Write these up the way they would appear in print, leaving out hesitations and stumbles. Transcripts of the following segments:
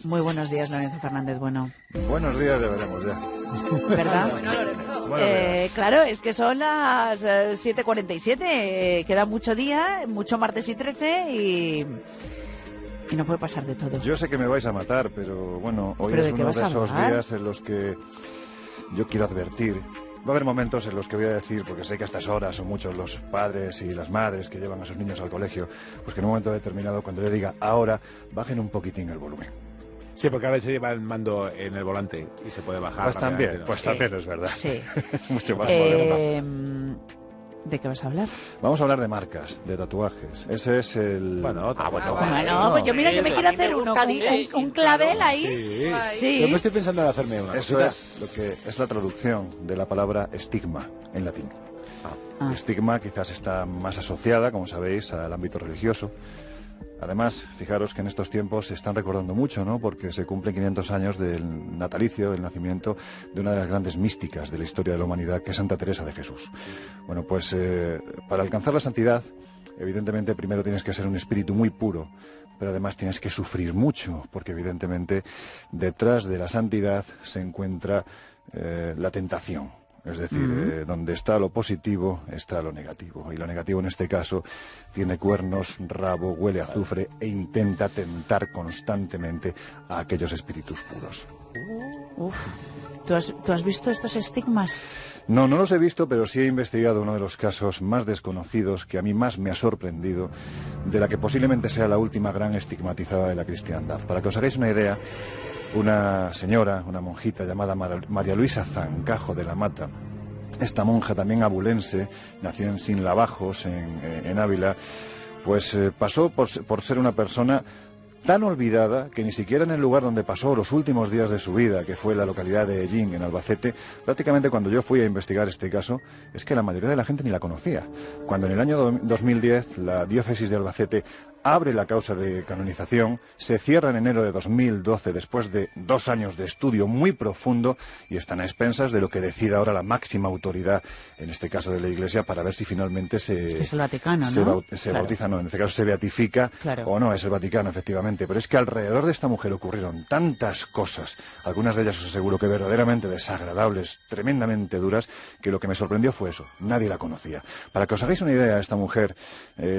Muy buenos días, Lorenzo Fernández. Bueno. Buenos días, ya veremos ya. ¿Verdad? Bueno, Lorenzo. Claro, es que son las 7:47. Queda mucho día, mucho martes y 13 y no puede pasar de todo. Yo sé que me vais a matar, pero bueno, hoy ¿Pero es de qué uno vas de a esos hablar? días en los que yo quiero advertir. Va a haber momentos en los que voy a decir, porque sé que a estas horas son muchos los padres y las madres que llevan a sus niños al colegio, pues que en un momento determinado, cuando yo diga ahora, bajen un poquitín el volumen. Sí, porque a veces lleva el mando en el volante y se puede bajar. Pues también, ¿no? pues Sí. también es verdad. Sí. Mucho más podemos. ¿De qué vas a hablar? Vamos a hablar de marcas, de tatuajes. Ese es el... Bueno, Bueno, pues yo mira que me quiero hacer uno, un clavel ahí. Sí. Sí. Yo me estoy pensando en hacerme una. Eso cosita. es lo que es la traducción de la palabra estigma en latín. Ah. Estigma quizás está más asociada, como sabéis, al ámbito religioso. Además, fijaros que en estos tiempos se están recordando mucho, ¿no? Porque se cumplen 500 años del natalicio, del nacimiento de una de las grandes místicas de la historia de la humanidad, que es Santa Teresa de Jesús. Bueno, pues para alcanzar la santidad, evidentemente primero tienes que ser un espíritu muy puro, pero además tienes que sufrir mucho, porque evidentemente detrás de la santidad se encuentra la tentación. Es decir, donde está lo positivo, está lo negativo. Y lo negativo en este caso tiene cuernos, rabo, huele a azufre e intenta tentar constantemente a aquellos espíritus puros. Uf. ¿Tú has visto estos estigmas? No, no los he visto, pero sí he investigado uno de los casos más desconocidos que a mí más me ha sorprendido, de la que posiblemente sea la última gran estigmatizada de la cristiandad. Para que os hagáis una idea, una señora, una monjita llamada María Luisa Zancajo de la Mata, esta monja también abulense, nació en Sinlavajos, en Ávila, pues pasó por ser una persona tan olvidada que ni siquiera en el lugar donde pasó los últimos días de su vida, que fue la localidad de Ellín, en Albacete, prácticamente cuando yo fui a investigar este caso, es que la mayoría de la gente ni la conocía. Cuando en el año 2010 la diócesis de Albacete abre la causa de canonización, se cierra en enero de 2012 después de 2 años de estudio muy profundo y están a expensas de lo que decida ahora la máxima autoridad, en este caso de la Iglesia, para ver si finalmente Es el Vaticano, ¿no? se Claro. bautiza, no, en este caso se beatifica, Claro. o no, es el Vaticano, efectivamente. Pero es que alrededor de esta mujer ocurrieron tantas cosas, algunas de ellas os aseguro que verdaderamente desagradables, tremendamente duras, que lo que me sorprendió fue eso, nadie la conocía. Para que os hagáis una idea, esta mujer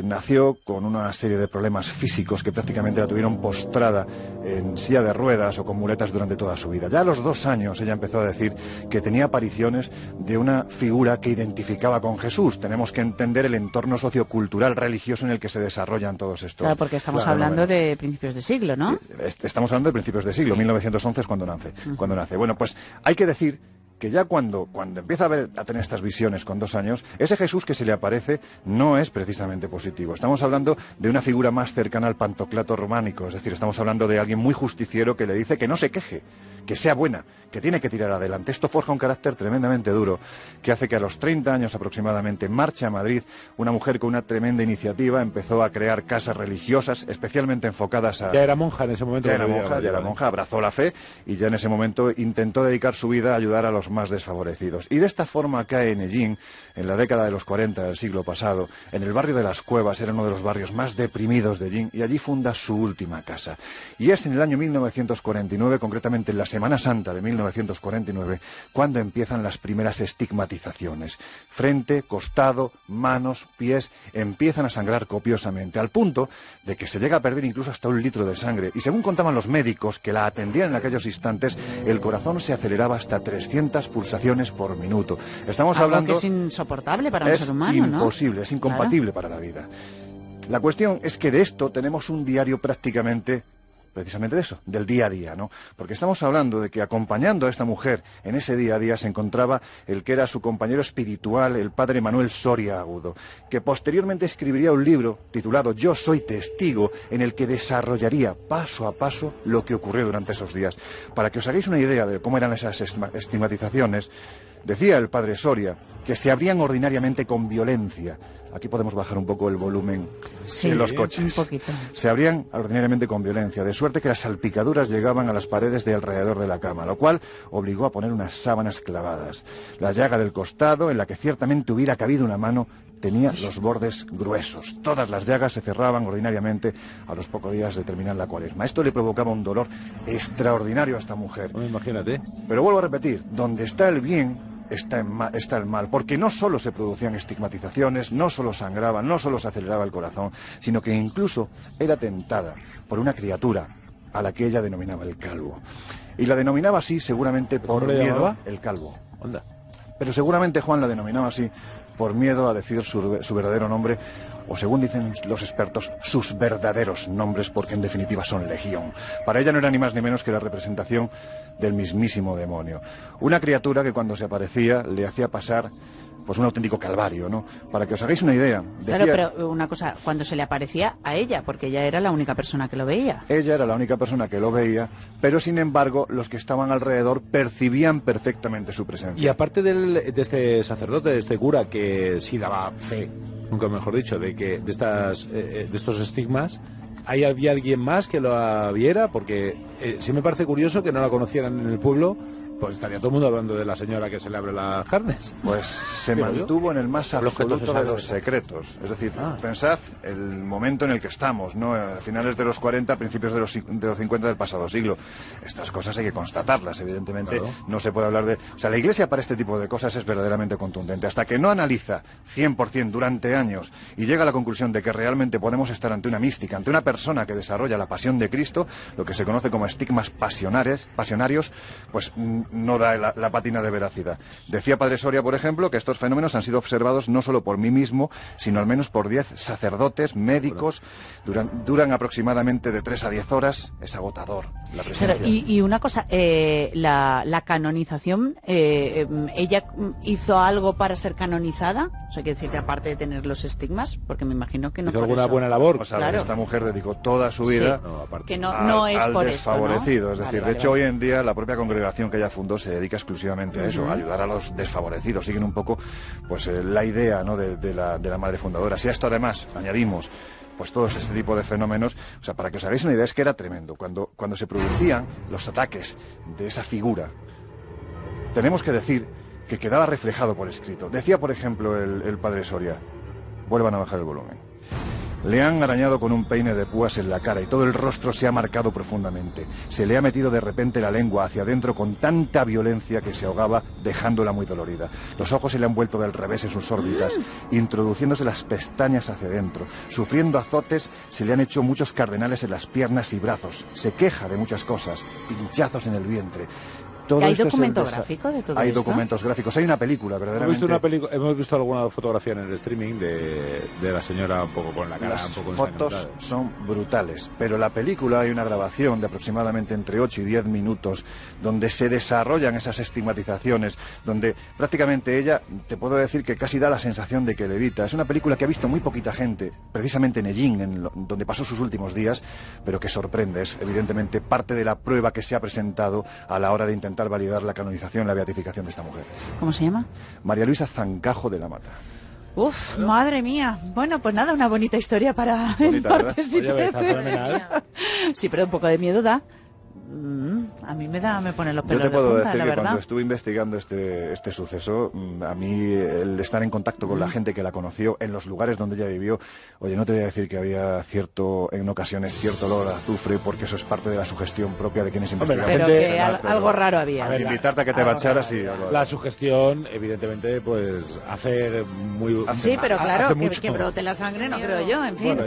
nació con una serie de problemas físicos que prácticamente la tuvieron postrada en silla de ruedas o con muletas durante toda su vida. Ya a los 2 años ella empezó a decir que tenía apariciones de una figura que identificaba con Jesús. Tenemos que entender el entorno sociocultural religioso en el que se desarrollan todos estos. Claro, porque estamos Claro, hablando bueno. de principios de siglo, ¿no? Estamos hablando de principios de siglo, 1911 es cuando nace. Bueno, pues hay que decir que ya cuando empieza a tener estas visiones con 2 años, ese Jesús que se le aparece no es precisamente positivo. Estamos hablando de una figura más cercana al Pantocrator románico, es decir, estamos hablando de alguien muy justiciero que le dice que no se queje, que sea buena, que tiene que tirar adelante. Esto forja un carácter tremendamente duro, que hace que a los 30 años aproximadamente marche a Madrid una mujer con una tremenda iniciativa, empezó a crear casas religiosas, especialmente enfocadas a... Ya era monja en ese momento. Ya era monja, abrazó la fe y ya en ese momento intentó dedicar su vida a ayudar a los más desfavorecidos. Y de esta forma cae en Ellín, en la década de los 40 del siglo pasado, en el barrio de Las Cuevas, era uno de los barrios más deprimidos de Ellín, y allí funda su última casa. Y es en el año 1949, concretamente en la Semana Santa de 1949, cuando empiezan las primeras estigmatizaciones. Frente, costado, manos, pies, empiezan a sangrar copiosamente, al punto de que se llega a perder incluso hasta 1 litro de sangre. Y según contaban los médicos que la atendían en aquellos instantes, el corazón se aceleraba hasta 300 pulsaciones por minuto. Estamos Algo hablando... que es insoportable para un ser humano, ¿no? Es imposible, es incompatible para la vida. La cuestión es que de esto tenemos un diario prácticamente... precisamente de eso, del día a día, ¿no? Porque estamos hablando de que acompañando a esta mujer en ese día a día se encontraba el que era su compañero espiritual, el padre Manuel Soria Agudo, que posteriormente escribiría un libro titulado Yo soy testigo, en el que desarrollaría paso a paso lo que ocurrió durante esos días. Para que os hagáis una idea de cómo eran esas estigmatizaciones, decía el padre Soria que se abrían ordinariamente con violencia. Aquí podemos bajar un poco el volumen en los coches. Un poquito. Se abrían ordinariamente con violencia, de suerte que las salpicaduras llegaban a las paredes de alrededor de la cama, lo cual obligó a poner unas sábanas clavadas. La llaga del costado, en la que ciertamente hubiera cabido una mano, tenía los bordes gruesos. Todas las llagas se cerraban ordinariamente a los pocos días de terminar la Cuaresma. Esto le provocaba un dolor extraordinario a esta mujer. Bueno, imagínate. Pero vuelvo a repetir, donde está el bien, está el mal, porque no solo se producían estigmatizaciones, no solo sangraba, no solo se aceleraba el corazón, sino que incluso era tentada por una criatura a la que ella denominaba el calvo. Y la denominaba así seguramente por miedo, el calvo. Onda. Pero seguramente Juan la denominaba así por miedo a decir su verdadero nombre, o según dicen los expertos, sus verdaderos nombres, porque en definitiva son legión. Para ella no era ni más ni menos que la representación del mismísimo demonio. Una criatura que cuando se aparecía le hacía pasar pues un auténtico calvario, ¿no? Para que os hagáis una idea. Decía, claro, pero una cosa, cuando se le aparecía a ella, porque ella era la única persona que lo veía. Ella era la única persona que lo veía, pero sin embargo los que estaban alrededor percibían perfectamente su presencia. Y aparte de este sacerdote, de este cura que sí daba fe, nunca mejor dicho, de estos estigmas, ¿había alguien más que lo viera? Porque sí me parece curioso que no la conocieran en el pueblo. Pues estaría todo el mundo hablando de la señora que se le abre las carnes. Pues se mantuvo en el más absoluto de los secretos. Es decir, pensad el momento en el que estamos, ¿no? A finales de los 40, principios de los 50 del pasado siglo. Estas cosas hay que constatarlas, evidentemente. Claro. No se puede hablar de... O sea, la Iglesia para este tipo de cosas es verdaderamente contundente. Hasta que no analiza 100% durante años y llega a la conclusión de que realmente podemos estar ante una mística, ante una persona que desarrolla la pasión de Cristo, lo que se conoce como estigmas pasionarios, pues no da la pátina de veracidad. Decía Padre Soria, por ejemplo, que estos fenómenos han sido observados no solo por mí mismo, sino al menos por 10 sacerdotes, médicos, duran aproximadamente de 3 a 10 horas, es agotador la presencia. Pero, y una cosa, la canonización, ¿ella hizo algo para ser canonizada? O sea, quiere decir que aparte de tener los estigmas, porque me imagino que no hizo por alguna eso. buena labor. O sea, claro. Esta mujer dedicó toda su vida que no es al por desfavorecido. Esto, ¿no? Es decir, de hecho, hoy en día la propia congregación que ella fundó se dedica exclusivamente a eso, a ayudar a los desfavorecidos. Siguen un poco pues la idea, ¿no?, de la madre fundadora. Si a esto además añadimos pues todos este tipo de fenómenos, o sea, para que os hagáis una idea, es que era tremendo. Cuando se producían los ataques de esa figura, tenemos que decir que quedaba reflejado por escrito. Decía, por ejemplo, el padre Soria, vuelvan a bajar el volumen. Le han arañado con un peine de púas en la cara y todo el rostro se ha marcado profundamente. Se le ha metido de repente la lengua hacia adentro con tanta violencia que se ahogaba, dejándola muy dolorida. Los ojos se le han vuelto del revés en sus órbitas, introduciéndose las pestañas hacia adentro. Sufriendo azotes, se le han hecho muchos cardenales en las piernas y brazos. Se queja de muchas cosas, pinchazos en el vientre. ¿Hay documento gráfico de todo esto? Hay documentos gráficos, hay una película, verdaderamente. Hemos visto alguna fotografía en el streaming de la señora un poco con la cara un poco ensangrentada. Las fotos son brutales, pero la película hay una grabación de aproximadamente entre 8 y 10 minutos donde se desarrollan esas estigmatizaciones, donde prácticamente ella, te puedo decir que casi da la sensación de que levita. Es una película que ha visto muy poquita gente, precisamente en Ellín, donde pasó sus últimos días, pero que sorprende. Es evidentemente parte de la prueba que se ha presentado a la hora de intentar validar la canonización, la beatificación de esta mujer. ¿Cómo se llama? María Luisa Zancajo de la Mata. Uf, madre mía. Bueno, pues nada, una bonita historia para el martes y 13. Sí, pero un poco de miedo da. A mí me pone los pelos de punta, la verdad. Yo te puedo decir que cuando estuve investigando este suceso, a mí el estar en contacto con la gente que la conoció en los lugares donde ella vivió, oye, no te voy a decir que había en ocasiones cierto olor a azufre, porque eso es parte de la sugestión propia de quienes investigan. Pero que algo raro había. A ver, invitarte a que te bacharas y... La sugestión, evidentemente, pues hace muy... Sí, pero claro, que brote la sangre, no creo yo, en fin.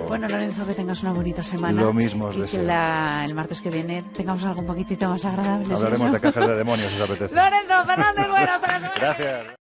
Bueno, Lorenzo, que tengas una bonita semana. Lo mismo os deseo. Y que el martes que viene tengamos algo un poquitito más agradable. Hablaremos de cajas de demonios, si os apetece. Lorenzo Fernández, bueno, hasta la semana. Gracias.